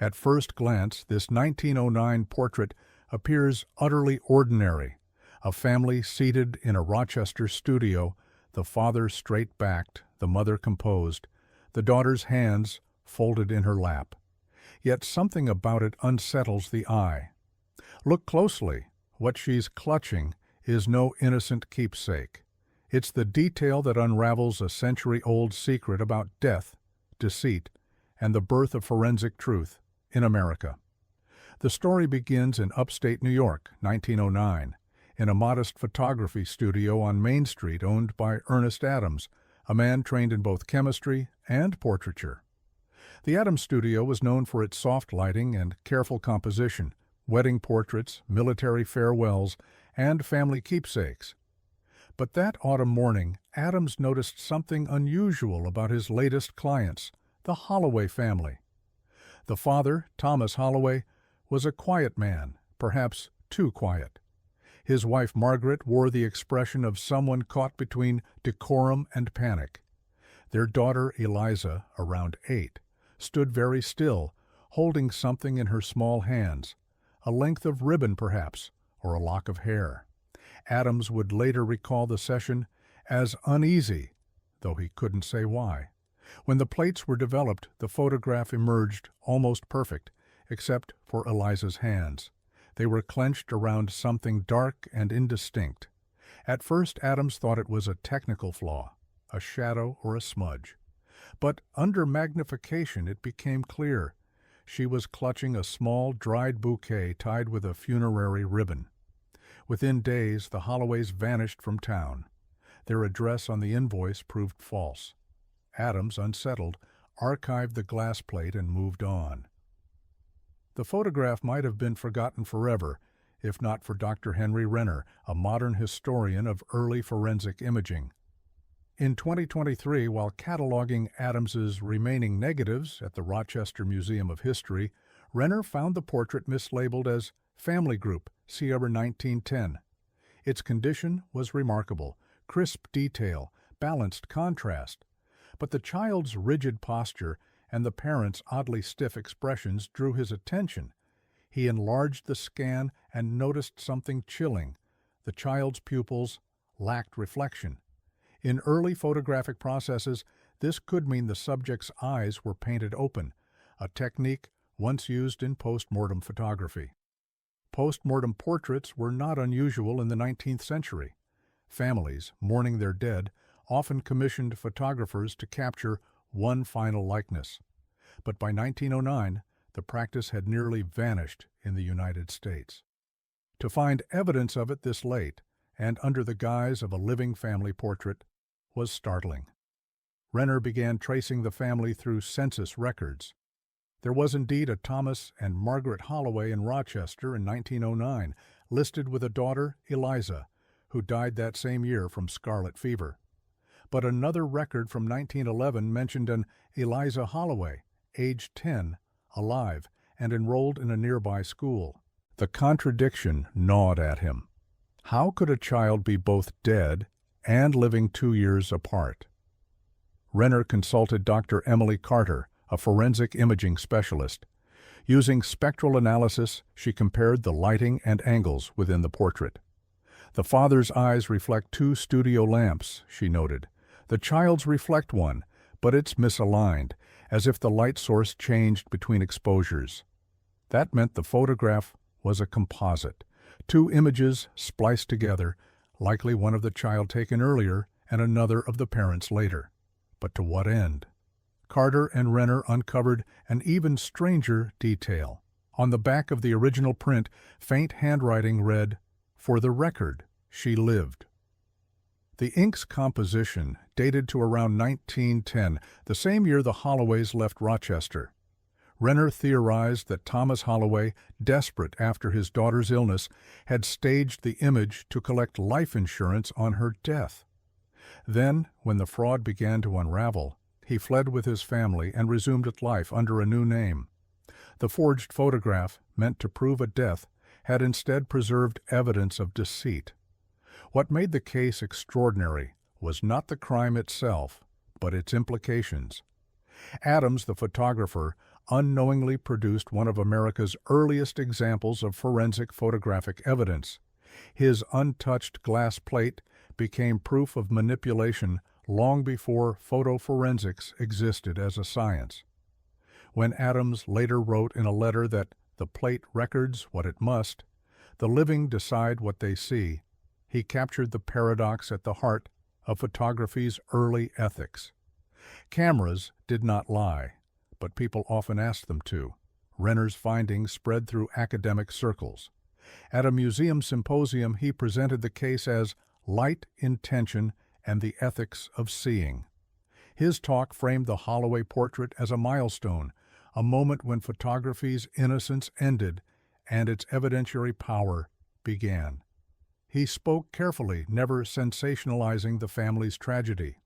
At first glance, this 1909 portrait appears utterly ordinary. A family seated in a Rochester studio, the father straight-backed, the mother composed, the daughter's hands folded in her lap. Yet something about it unsettles the eye. Look closely. What she's clutching is no innocent keepsake. It's the detail that unravels a century-old secret about death, deceit, and the birth of forensic truth in America. The story begins in upstate New York, 1909, in a modest photography studio on Main Street owned by Ernest Adams, a man trained in both chemistry and portraiture. The Adams studio was known for its soft lighting and careful composition, wedding portraits, military farewells, and family keepsakes. But that autumn morning, Adams noticed something unusual about his latest clients, the Holloway family. The father, Thomas Holloway, was a quiet man, perhaps too quiet. His wife Margaret wore the expression of someone caught between decorum and panic. Their daughter Eliza, around 8, stood very still, holding something in her small hands, a length of ribbon perhaps, or a lock of hair. Adams would later recall the session as uneasy, though he couldn't say why. When the plates were developed, the photograph emerged almost perfect, except for Eliza's hands. They were clenched around something dark and indistinct. At first, Adams thought it was a technical flaw, a shadow or a smudge. But under magnification, it became clear. She was clutching a small, dried bouquet tied with a funerary ribbon. Within days, the Holloways vanished from town. Their address on the invoice proved false. Adams, unsettled, archived the glass plate and moved on. The photograph might have been forgotten forever, if not for Dr. Henry Renner, a modern historian of early forensic imaging. In 2023, while cataloging Adams's remaining negatives at the Rochester Museum of History, Renner found the portrait mislabeled as Family Group, Sierra 1910. Its condition was remarkable, crisp detail, balanced contrast. But the child's rigid posture and the parents' oddly stiff expressions drew his attention. He enlarged the scan and noticed something chilling. The child's pupils lacked reflection. In early photographic processes, this could mean the subject's eyes were painted open, a technique once used in post-mortem photography. Post-mortem portraits were not unusual in the 19th century. Families, mourning their dead, often commissioned photographers to capture one final likeness. But by 1909, the practice had nearly vanished in the United States. To find evidence of it this late, and under the guise of a living family portrait, was startling. Renner began tracing the family through census records. There was indeed a Thomas and Margaret Holloway in Rochester in 1909, listed with a daughter, Eliza, who died that same year from scarlet fever. But another record from 1911 mentioned an Eliza Holloway, aged 10, alive, and enrolled in a nearby school. The contradiction gnawed at him. How could a child be both dead and living 2 years apart? Renner consulted Dr. Emily Carter, a forensic imaging specialist. Using spectral analysis, she compared the lighting and angles within the portrait. The father's eyes reflect 2 studio lamps, she noted. The child's reflect one, but it's misaligned, as if the light source changed between exposures. That meant the photograph was a composite, 2 images spliced together, likely one of the child taken earlier and another of the parents later. But to what end? Carter and Renner uncovered an even stranger detail. On the back of the original print, faint handwriting read, "For the record, she lived." The ink's composition dated to around 1910, the same year the Holloways left Rochester. Renner theorized that Thomas Holloway, desperate after his daughter's illness, had staged the image to collect life insurance on her death. Then, when the fraud began to unravel, he fled with his family and resumed life under a new name. The forged photograph, meant to prove a death, had instead preserved evidence of deceit. What made the case extraordinary was not the crime itself, but its implications. Adams, the photographer, unknowingly produced one of America's earliest examples of forensic photographic evidence. His untouched glass plate became proof of manipulation long before photoforensics existed as a science. When Adams later wrote in a letter that the plate records what it must, the living decide what they see, he captured the paradox at the heart of photography's early ethics. Cameras did not lie, but people often asked them to. Renner's findings spread through academic circles. At a museum symposium, he presented the case as Light, Intention, and the Ethics of Seeing. His talk framed the Holloway portrait as a milestone, a moment when photography's innocence ended and its evidentiary power began. He spoke carefully, never sensationalizing the family's tragedy.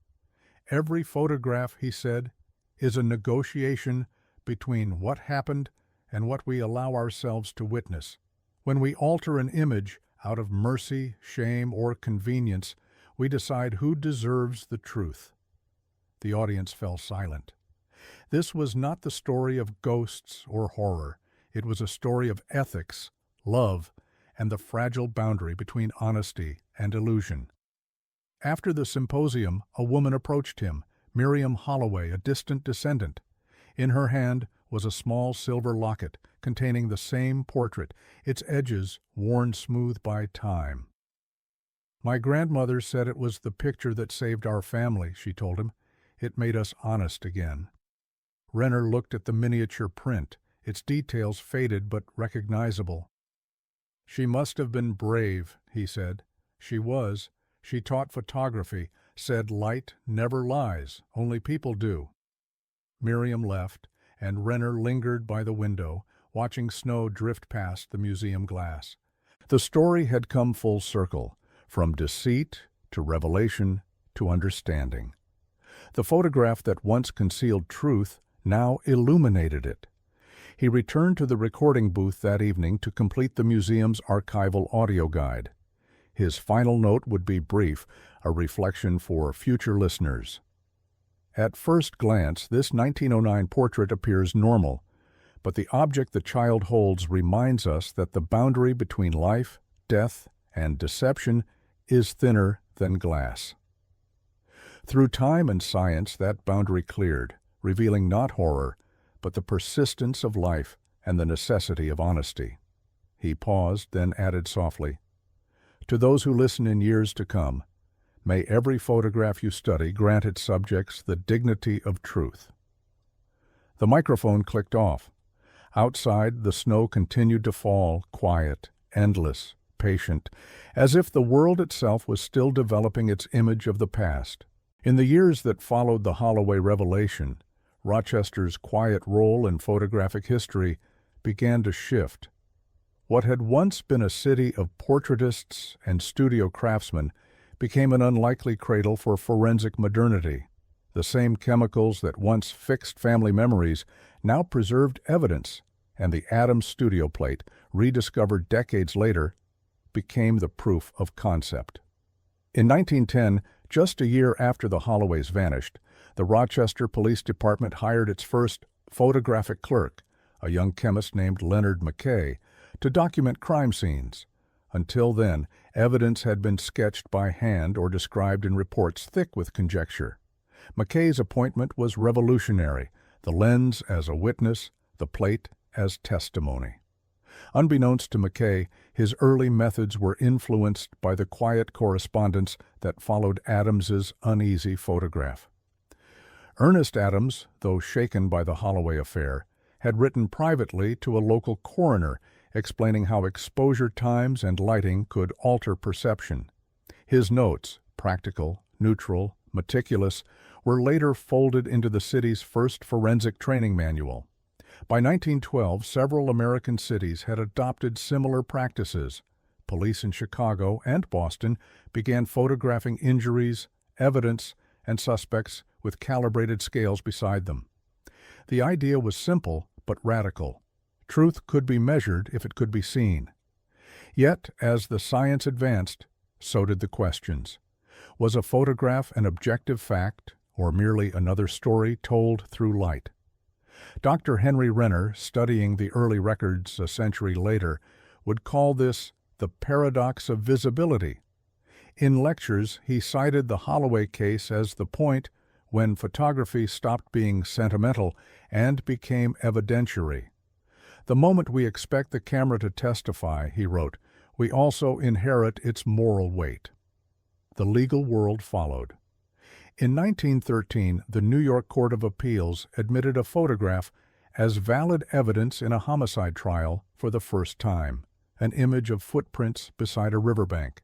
Every photograph, he said, is a negotiation between what happened and what we allow ourselves to witness. When we alter an image out of mercy, shame, or convenience, we decide who deserves the truth. The audience fell silent. This was not the story of ghosts or horror. It was a story of ethics, love, and the fragile boundary between honesty and illusion. After the symposium, a woman approached him, Miriam Holloway, a distant descendant. In her hand was a small silver locket containing the same portrait, its edges worn smooth by time. "My grandmother said it was the picture that saved our family," she told him. "It made us honest again." Renner looked at the miniature print, its details faded but recognizable. "She must have been brave," he said. "She was. She taught photography, said light never lies, only people do." Miriam left, and Renner lingered by the window, watching snow drift past the museum glass. The story had come full circle, from deceit to revelation to understanding. The photograph that once concealed truth now illuminated it. He returned to the recording booth that evening to complete the museum's archival audio guide. His final note would be brief, a reflection for future listeners. At first glance, this 1909 portrait appears normal, but the object the child holds reminds us that the boundary between life, death, and deception is thinner than glass. Through time and science, that boundary cleared, revealing not horror, but the persistence of life and the necessity of honesty. He paused, then added softly, "To those who listen in years to come, may every photograph you study grant its subjects the dignity of truth." The microphone clicked off. Outside, the snow continued to fall, quiet, endless, patient, as if the world itself was still developing its image of the past. In the years that followed the Holloway revelation, Rochester's quiet role in photographic history began to shift. What had once been a city of portraitists and studio craftsmen became an unlikely cradle for forensic modernity. The same chemicals that once fixed family memories now preserved evidence, and the Adams studio plate, rediscovered decades later, became the proof of concept. In 1910, just a year after the Holloways vanished, the Rochester Police Department hired its first photographic clerk, a young chemist named Leonard Mackay, to document crime scenes. Until then, evidence had been sketched by hand or described in reports thick with conjecture. Mackay's appointment was revolutionary, the lens as a witness, the plate as testimony. Unbeknownst to Mackay, his early methods were influenced by the quiet correspondence that followed Adams's uneasy photograph. Ernest Adams, though shaken by the Holloway affair, had written privately to a local coroner explaining how exposure times and lighting could alter perception. His notes, practical, neutral, meticulous, were later folded into the city's first forensic training manual. By 1912, several American cities had adopted similar practices. Police in Chicago and Boston began photographing injuries, evidence, and suspects with calibrated scales beside them. The idea was simple but radical. Truth could be measured if it could be seen. Yet, as the science advanced, so did the questions. Was a photograph an objective fact, or merely another story told through light? Dr. Henry Renner, studying the early records a century later, would call this the paradox of visibility. In lectures, he cited the Holloway case as the point when photography stopped being sentimental and became evidentiary. The moment we expect the camera to testify, he wrote, we also inherit its moral weight. The legal world followed. In 1913, the New York Court of Appeals admitted a photograph as valid evidence in a homicide trial for the first time, an image of footprints beside a riverbank.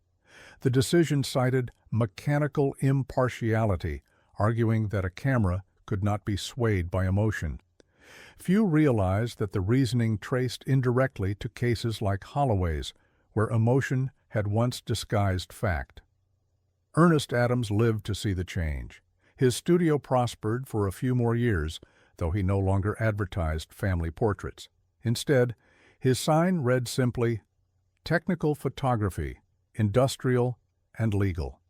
The decision cited mechanical impartiality, arguing that a camera could not be swayed by emotion. Few realized that the reasoning traced indirectly to cases like Holloway's, where emotion had once disguised fact. Ernest Adams lived to see the change. His studio prospered for a few more years, though he no longer advertised family portraits. Instead, his sign read simply, Technical Photography, Industrial and Legal.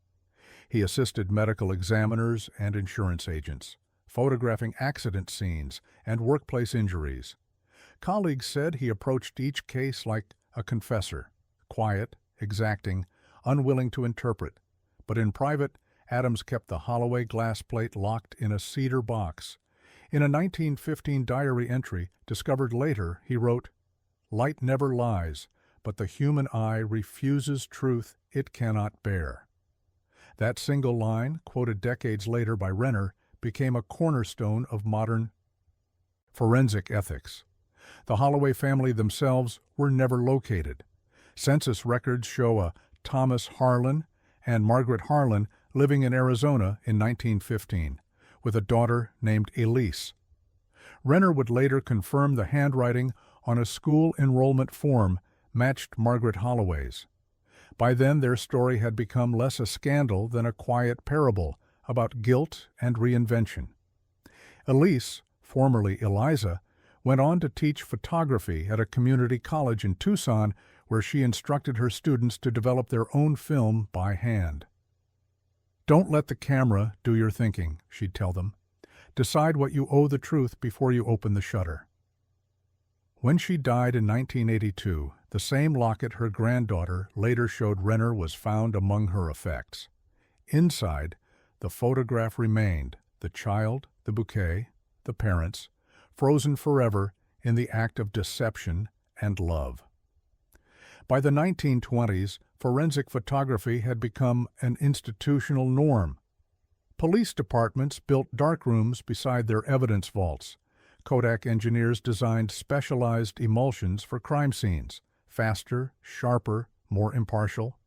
He assisted medical examiners and insurance agents, photographing accident scenes and workplace injuries. Colleagues said he approached each case like a confessor, quiet, exacting, unwilling to interpret. But in private, Adams kept the Holloway glass plate locked in a cedar box. In a 1915 diary entry, discovered later, he wrote, Light never lies, but the human eye refuses truth it cannot bear. That single line, quoted decades later by Renner, became a cornerstone of modern forensic ethics. The Holloway family themselves were never located. Census records show a Thomas Harlan and Margaret Harlan living in Arizona in 1915, with a daughter named Elise. Renner would later confirm the handwriting on a school enrollment form matched Margaret Holloway's. By then, their story had become less a scandal than a quiet parable about guilt and reinvention. Elise, formerly Eliza, went on to teach photography at a community college in Tucson, where she instructed her students to develop their own film by hand. Don't let the camera do your thinking, she'd tell them. Decide what you owe the truth before you open the shutter. When she died in 1982, the same locket her granddaughter later showed Renner was found among her effects. Inside, the photograph remained, the child, the bouquet, the parents, frozen forever in the act of deception and love. By the 1920s, forensic photography had become an institutional norm. Police departments built darkrooms beside their evidence vaults. Kodak engineers designed specialized emulsions for crime scenes, faster, sharper, more impartial.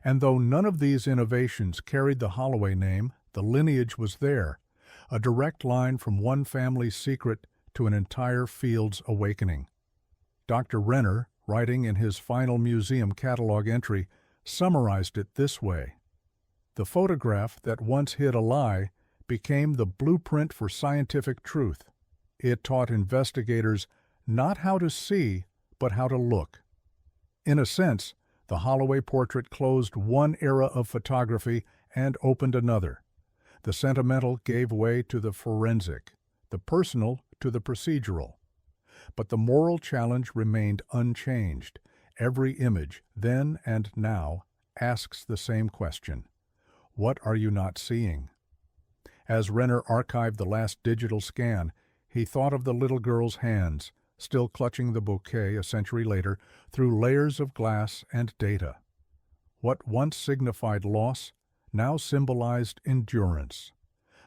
And though none of these innovations carried the Holloway name, the lineage was there, a direct line from one family's secret to an entire field's awakening. Dr. Renner, writing in his final museum catalog entry, summarized it this way. The photograph that once hid a lie became the blueprint for scientific truth. It taught investigators not how to see, but how to look. In a sense, the Holloway portrait closed one era of photography and opened another. The sentimental gave way to the forensic, the personal to the procedural. But the moral challenge remained unchanged. Every image, then and now, asks the same question. What are you not seeing? As Renner archived the last digital scan, he thought of the little girl's hands, still clutching the bouquet a century later, through layers of glass and data. What once signified loss now symbolized endurance.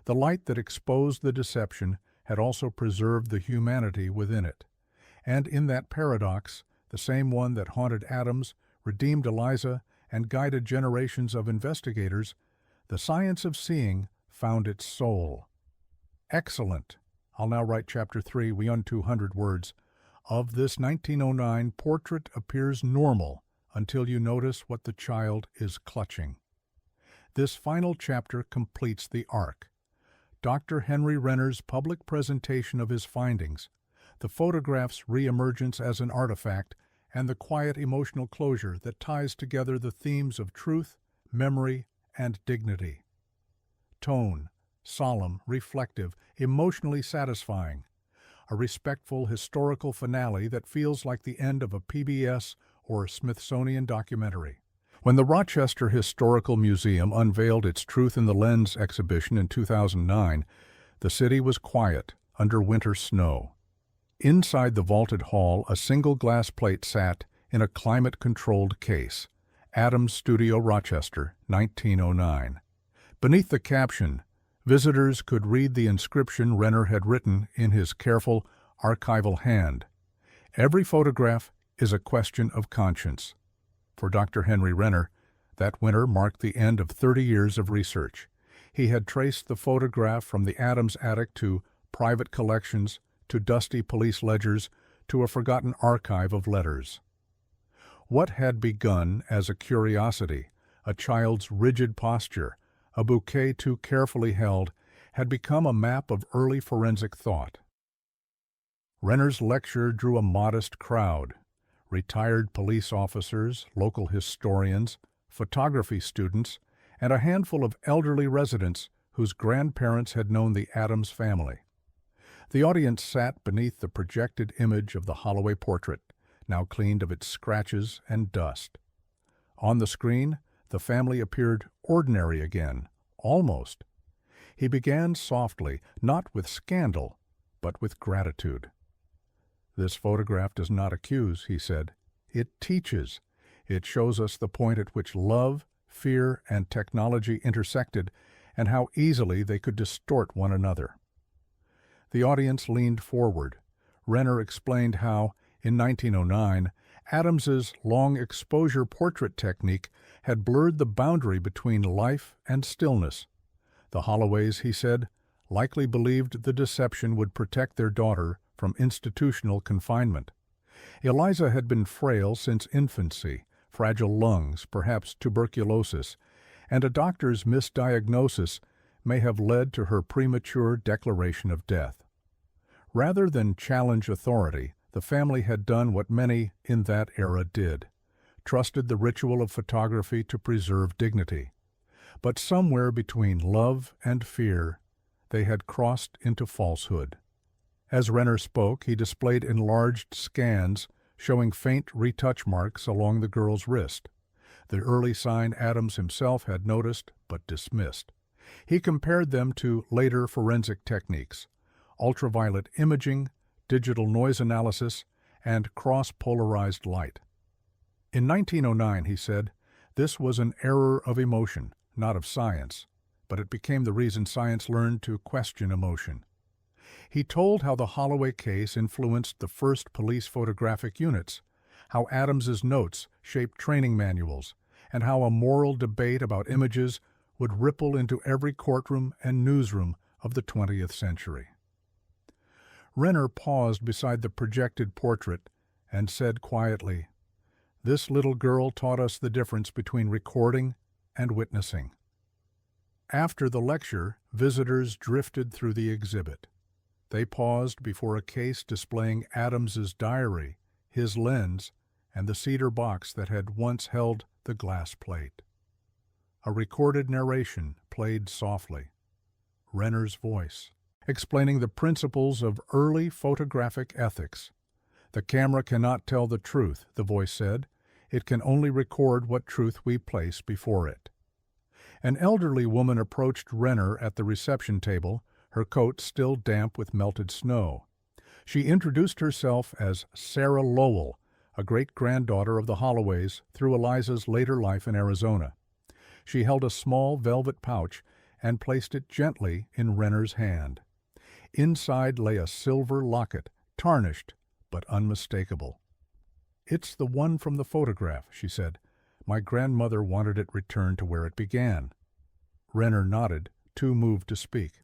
The light that exposed the deception had also preserved the humanity within it. And in that paradox, the same one that haunted Adams, redeemed Eliza, and guided generations of investigators, the science of seeing found its soul. Excellent. I'll now write Chapter 3, beyond 200 words. Of this 1909 portrait appears normal until you notice what the child is clutching. This final chapter completes the arc. Dr. Henry Renner's public presentation of his findings, the photograph's reemergence as an artifact, and the quiet emotional closure that ties together the themes of truth, memory, and dignity. Tone, solemn, reflective, emotionally satisfying. a respectful historical finale that feels like the end of a PBS or Smithsonian documentary. When the Rochester Historical Museum unveiled its Truth in the Lens exhibition in 2009, the city was quiet under winter snow. Inside the vaulted hall, a single glass plate sat in a climate-controlled case, Adams Studio Rochester, 1909. Beneath the caption, visitors could read the inscription Renner had written in his careful, archival hand. Every photograph is a question of conscience. For Dr. Henry Renner, that winter marked the end of 30 years of research. He had traced the photograph from the Adams attic to private collections, to dusty police ledgers, to a forgotten archive of letters. What had begun as a curiosity, a child's rigid posture, a bouquet too carefully held, had become a map of early forensic thought. Renner's lecture drew a modest crowd. Retired police officers, local historians, photography students, and a handful of elderly residents whose grandparents had known the Adams family. The audience sat beneath the projected image of the Holloway portrait, now cleaned of its scratches and dust. On the screen, the family appeared ordinary again, almost. He began softly, not with scandal, but with gratitude. "This photograph does not accuse," he said. "It teaches. It shows us the point at which love, fear, and technology intersected, and how easily they could distort one another." The audience leaned forward. Renner explained how, in 1909, Adams's long exposure portrait technique had blurred the boundary between life and stillness. The Holloways, he said, likely believed the deception would protect their daughter from institutional confinement. Eliza had been frail since infancy, fragile lungs, perhaps tuberculosis, and a doctor's misdiagnosis may have led to her premature declaration of death. Rather than challenge authority, the family had done what many in that era did, trusted the ritual of photography to preserve dignity. But somewhere between love and fear, they had crossed into falsehood. As Renner spoke, he displayed enlarged scans showing faint retouch marks along the girl's wrist, the early sign Adams himself had noticed but dismissed. He compared them to later forensic techniques, ultraviolet imaging, digital noise analysis, and cross-polarized light. In 1909, he said, this was an error of emotion, not of science, but it became the reason science learned to question emotion. He told how the Holloway case influenced the first police photographic units, how Adams's notes shaped training manuals, and how a moral debate about images would ripple into every courtroom and newsroom of the 20th century. Renner paused beside the projected portrait and said quietly, "This little girl taught us the difference between recording and witnessing." After the lecture, visitors drifted through the exhibit. They paused before a case displaying Adams's diary, his lens, and the cedar box that had once held the glass plate. A recorded narration played softly. Renner's voice, explaining the principles of early photographic ethics. "The camera cannot tell the truth," the voice said. "It can only record what truth we place before it." An elderly woman approached Renner at the reception table, her coat still damp with melted snow. She introduced herself as Sarah Lowell, a great-granddaughter of the Holloways through Eliza's later life in Arizona. She held a small velvet pouch and placed it gently in Renner's hand. Inside lay a silver locket, tarnished but unmistakable. "It's the one from the photograph," she said. "My grandmother wanted it returned to where it began." Renner nodded, too moved to speak.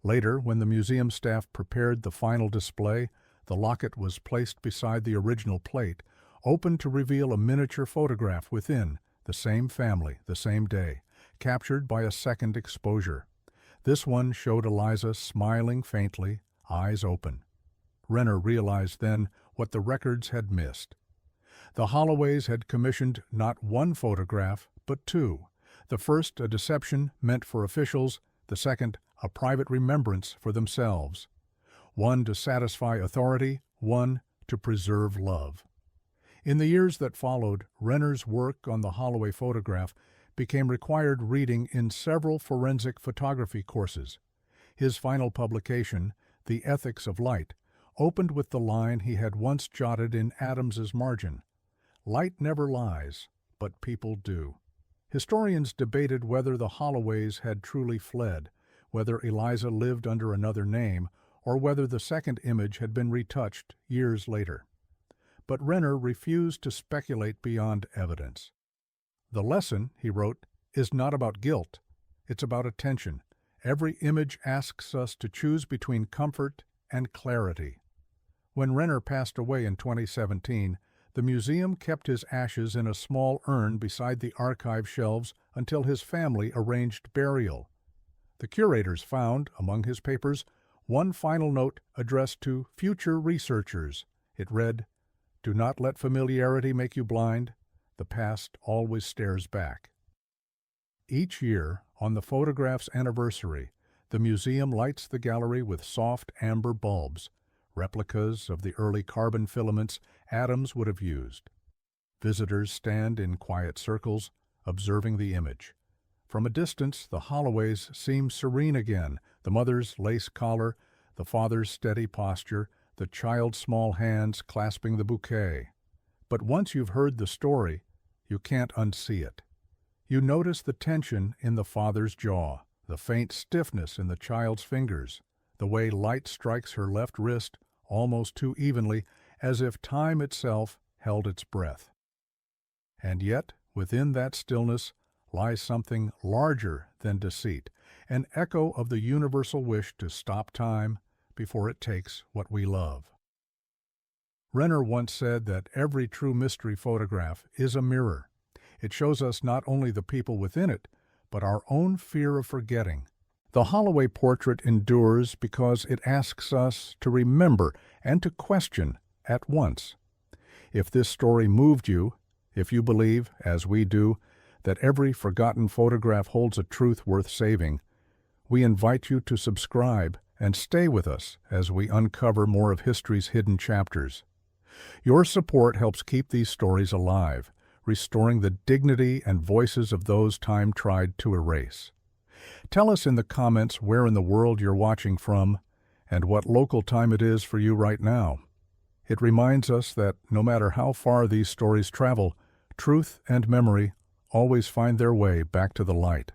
Later, when the museum staff prepared the final display, the locket was placed beside the original plate, opened to reveal a miniature photograph within, the same family, the same day, captured by a second exposure. This one showed Eliza smiling faintly, eyes open. Renner realized then what the records had missed. The Holloways had commissioned not one photograph, but two. The first a deception meant for officials, the second a private remembrance for themselves. one to satisfy authority, one to preserve love. In the years that followed, Renner's work on the Holloway photograph became required reading in several forensic photography courses. His final publication, The Ethics of Light, opened with the line he had once jotted in Adams's margin: "Light never lies, but people do." Historians debated whether the Holloways had truly fled, whether Eliza lived under another name, or whether the second image had been retouched years later. But Renner refused to speculate beyond evidence. "The lesson," he wrote, "is not about guilt. It's about attention. Every image asks us to choose between comfort and clarity." When Renner passed away in 2017, the museum kept his ashes in a small urn beside the archive shelves until his family arranged burial. The curators found, among his papers, one final note addressed to future researchers. It read, "Do not let familiarity make you blind. The past always stares back." Each year, on the photograph's anniversary, the museum lights the gallery with soft amber bulbs, replicas of the early carbon filaments Adams would have used. Visitors stand in quiet circles, observing the image. From a distance, the Holloways seem serene again, the mother's lace collar, the father's steady posture, the child's small hands clasping the bouquet. But once you've heard the story, you can't unsee it. You notice the tension in the father's jaw, the faint stiffness in the child's fingers, the way light strikes her left wrist almost too evenly, as if time itself held its breath. And yet, within that stillness lies something larger than deceit, an echo of the universal wish to stop time before it takes what we love. Renner once said that every true mystery photograph is a mirror. It shows us not only the people within it, but our own fear of forgetting. The Holloway portrait endures because it asks us to remember and to question at once. If this story moved you, if you believe, as we do, that every forgotten photograph holds a truth worth saving, we invite you to subscribe and stay with us as we uncover more of history's hidden chapters. Your support helps keep these stories alive, restoring the dignity and voices of those time tried to erase. Tell us in the comments where in the world you're watching from and what local time it is for you right now. It reminds us that no matter how far these stories travel, truth and memory always find their way back to the light.